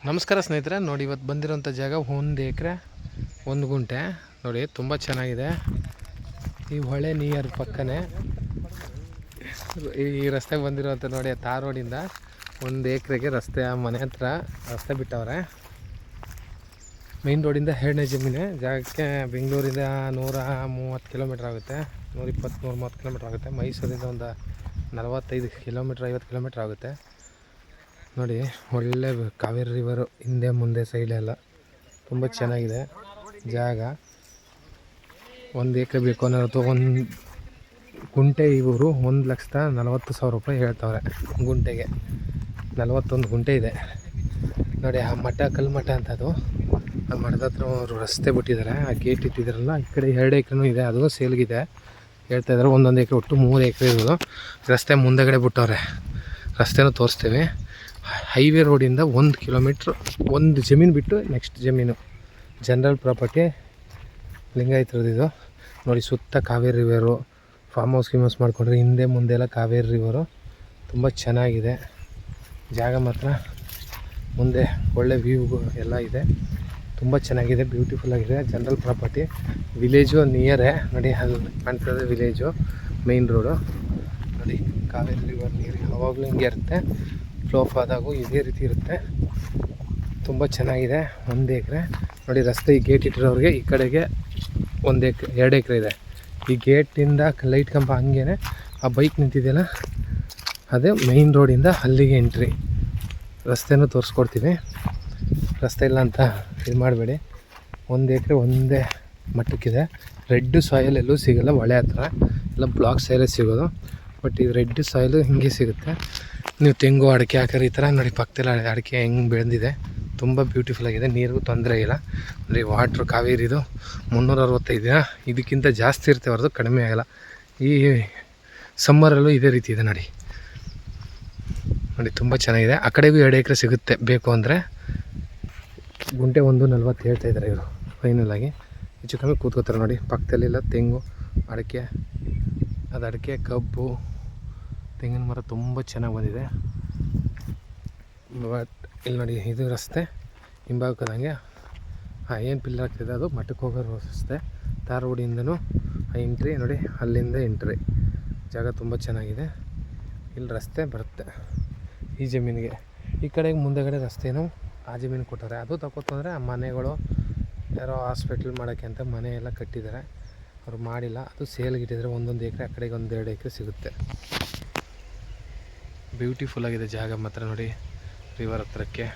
ನಮಸ್ಕಾರ ಸ್ನೇಹಿತರೆ, ನೋಡಿ ಇವತ್ತು ಬಂದಿರೋಂಥ ಜಾಗ 1 ಎಕರೆ 1 ಗುಂಟೆ. ನೋಡಿ ತುಂಬ ಚೆನ್ನಾಗಿದೆ. ಈ ಹೊಳೆ ನಿಯರ್ ಪಕ್ಕನೇ ಈ ರಸ್ತೆಗೆ ಬಂದಿರೋಂಥ ನೋಡಿ, ತಾರ್ ರೋಡಿಂದ 1 ಎಕರೆಗೆ ರಸ್ತೆ, ಮನೆ ಹತ್ರ ರಸ್ತೆ ಬಿಟ್ಟವ್ರೆ. ಮೇನ್ ರೋಡಿಂದ 2ನೇ ಜಮೀನೆ. ಜಾಗಕ್ಕೆ ಬೆಂಗಳೂರಿಂದ 130 ಕಿಲೋಮೀಟ್ರ್ ಆಗುತ್ತೆ, 120-130 ಕಿಲೋಮೀಟ್ರ್ ಆಗುತ್ತೆ. ಮೈಸೂರಿಂದ ಒಂದು 45 ಕಿಲೋಮೀಟ್ರ್ 50 ಕಿಲೋಮೀಟ್ರ್ ಆಗುತ್ತೆ. ನೋಡಿ, ಒಳ್ಳೆ ಕಾವೇರಿ ರಿವರು ಹಿಂದೆ ಮುಂದೆ ಸೈಡೆಲ್ಲ ತುಂಬ ಚೆನ್ನಾಗಿದೆ ಜಾಗ. 1 ಎಕರೆ ಬೇಕು ಅನ್ನೋದು 1 ಗುಂಟೆ. ಇವರು 1,40,000 ರೂಪಾಯಿ ಹೇಳ್ತವ್ರೆ ಗುಂಟೆಗೆ. 41 ಗುಂಟೆ ಇದೆ ನೋಡಿ. ಆ ಮಠ, ಕಲ್ಮಠ ಅಂತ, ಅದು ಆ ಮಠದ ಹತ್ರ ಅವರು ರಸ್ತೆ ಬಿಟ್ಟಿದ್ದಾರೆ. ಆ ಗೇಟ್ ಇಟ್ಟಿದ್ದಾರಲ್ಲ, ಈ ಕಡೆ 2 ಎಕರೆನೂ ಇದೆ, ಅದು ಸೇಲ್ಗಿದೆ ಹೇಳ್ತಾಯಿದ್ದಾರೆ. 1 ಎಕರೆ, ಒಟ್ಟು 3 ಎಕರೆ ಇರೋದು. ರಸ್ತೆ ಮುಂದೆಗಡೆ ಬಿಟ್ಟವ್ರೆ, ರಸ್ತೆನೂ ತೋರಿಸ್ತೀವಿ. ಹೈವೇ ರೋಡಿಂದ 1 ಕಿಲೋಮೀಟ್ರ್, ಒಂದು ಜಮೀನು ಬಿಟ್ಟು ನೆಕ್ಸ್ಟ್ ಜಮೀನು ಜನರಲ್ ಪ್ರಾಪರ್ಟಿ, ಲಿಂಗಾಯತ್ರದ್ದು ಇದು. ನೋಡಿ, ಸುತ್ತ ಕಾವೇರಿ ರಿವರು, ಫಾರ್ಮ್ ಹೌಸ್ ಮಾಡಿಕೊಂಡ್ರೆ ಹಿಂದೆ ಮುಂದೆ ಎಲ್ಲ ಕಾವೇರಿ ರಿವರು. ತುಂಬ ಚೆನ್ನಾಗಿದೆ ಜಾಗ ಮಾತ್ರ. ಮುಂದೆ ಒಳ್ಳೆ ವ್ಯೂ ಎಲ್ಲ ಇದೆ, ತುಂಬ ಚೆನ್ನಾಗಿದೆ, ಬ್ಯೂಟಿಫುಲ್ ಆಗಿದೆ. ಜನರಲ್ ಪ್ರಾಪರ್ಟಿ, ವಿಲೇಜು ನಿಯರೇ ನೋಡಿ, ಅಲ್ಲಿ ಕಾಣ್ತದೆ ವಿಲೇಜು, ಮೇನ್ ರೋಡು. ನೋಡಿ, ಕಾವೇರಿ ರಿವರ್ ನೀರು ಯಾವಾಗಲೂ ಹಿಂಗೆ ಇರುತ್ತೆ, ಫ್ಲೋ ಆದಾಗೂ ಇದೇ ರೀತಿ ಇರುತ್ತೆ. ತುಂಬ ಚೆನ್ನಾಗಿದೆ. 1 ಎಕರೆ ನೋಡಿ. ರಸ್ತೆ ಈ ಗೇಟ್ ಇಟ್ಟಿರೋರಿಗೆ ಈ ಕಡೆಗೆ 2 ಎಕರೆ ಇದೆ. ಈ ಗೇಟಿಂದ ಲೈಟ್ ಕಂಬ ಹಂಗೇ ಆ ಬೈಕ್ ನಿಂತಿದೆಯಲ್ಲ, ಅದೇ ಮೇಯ್ನ್ ರೋಡಿಂದ ಅಲ್ಲಿಗೆ ಎಂಟ್ರಿ. ರಸ್ತೆನೂ ತೋರಿಸ್ಕೊಡ್ತೀವಿ, ರಸ್ತೆ ಇಲ್ಲ ಅಂತ ಇದು ಮಾಡಬೇಡಿ. 1 ಎಕರೆ ಒಂದೇ ಮಟ್ಟಕ್ಕಿದೆ. ರೆಡ್ ಸಾಯಿಲ್ ಎಲ್ಲೂ ಸಿಗೋಲ್ಲ, ಹೊಳೆ ಹತ್ರ ಎಲ್ಲ ಬ್ಲಾಕ್ ಸಾಯಿಲೇ ಸಿಗೋದು. ಬಟ್ ಇದು ರೆಡ್ ಸಾಯಿಲು ಹಿಂಗೆ ಸಿಗುತ್ತೆ. ನೀವು ತೆಂಗು, ಅಡಿಕೆ ಹಾಕಿದ್ರೆ ಈ ಥರ ನೋಡಿ, ಪಕ್ಕದಲ್ಲಿ ಅಡಿಕೆ ಹೆಂಗೆ ಬೆಳೆದಿದೆ. ತುಂಬ ಬ್ಯೂಟಿಫುಲ್ ಆಗಿದೆ, ನೀರಿಗೂ ತೊಂದರೆ ಇಲ್ಲ. ನೋಡಿ, ವಾಟ್ರು ಕಾವೇರಿದು 365 ದಿನ, ಇದಕ್ಕಿಂತ ಜಾಸ್ತಿ ಇರುತ್ತೆ ಹೊರತು ಕಡಿಮೆ ಆಗಲ್ಲ. ಈ ಸಮ್ಮರಲ್ಲೂ ಇದೇ ರೀತಿ ಇದೆ ನೋಡಿ. ನೋಡಿ, ತುಂಬ ಚೆನ್ನಾಗಿದೆ. ಆ ಕಡೆಗೂ 2 ಎಕರೆ ಸಿಗುತ್ತೆ ಬೇಕು ಅಂದರೆ. ಗುಂಟೆ 140 ಹೇಳ್ತಾಯಿದ್ದಾರೆ ಇವರು ಫೈನಲಾಗಿ. ಹೆಚ್ಚು ಕಮ್ಮಿ ಕೂತ್ಕೋತಾರೆ ನೋಡಿ. ಪಕ್ಕದಲ್ಲೆಲ್ಲ ತೆಂಗು, ಅಡಿಕೆ, ಅದು ಅಡಿಕೆ, ಕಬ್ಬು, ತೆಂಗಿನ ಮರ ತುಂಬ ಚೆನ್ನಾಗಿ ಬಂದಿದೆ. ಬಟ್ ಇಲ್ಲಿ ನೋಡಿ, ಇದು ರಸ್ತೆ ಹಿಂಭಾಗದಂಗೆ ಏನು ಪಿಲ್ಲರ್ ಆಗ್ತಿದೆ, ಅದು ಮಠಕ್ಕೆ ಹೋಗೋ ರಸ್ತೆ. ತಾರ್ ರೋಡಿಂದನೂ ಎಂಟ್ರಿ ನೋಡಿ, ಅಲ್ಲಿಂದ ಎಂಟ್ರಿ. ಜಾಗ ತುಂಬ ಚೆನ್ನಾಗಿದೆ. ಇಲ್ಲಿ ರಸ್ತೆ ಬರುತ್ತೆ ಈ ಜಮೀನಿಗೆ. ಈ ಕಡೆಗೆ ಮುಂದೆಗಡೆ ರಸ್ತೆನೂ ಆ ಜಮೀನು ಕೊಟ್ಟಾರೆ. ಅದು ತಗೋತಂದರೆ ಆ ಮನೆಗಳು ಯಾರೋ ಹಾಸ್ಪಿಟ್ಲ್ ಮಾಡೋಕ್ಕೆ ಅಂತ ಮನೆ ಎಲ್ಲ ಕಟ್ಟಿದ್ದಾರೆ, ಅವರು ಮಾಡಿಲ್ಲ. ಅದು ಸೇಲ್ಗಿಟ್ಟಿದ್ರೆ 1 ಎಕರೆ, ಆ ಕಡೆಗೆ 1-2 ಎಕರೆ ಸಿಗುತ್ತೆ. ಬ್ಯೂಟಿಫುಲ್ ಆಗಿದೆ ಜಾಗ ಮಾತ್ರ ನೋಡಿ, ರಿವರ್ ಹತ್ರಕ್ಕೆ.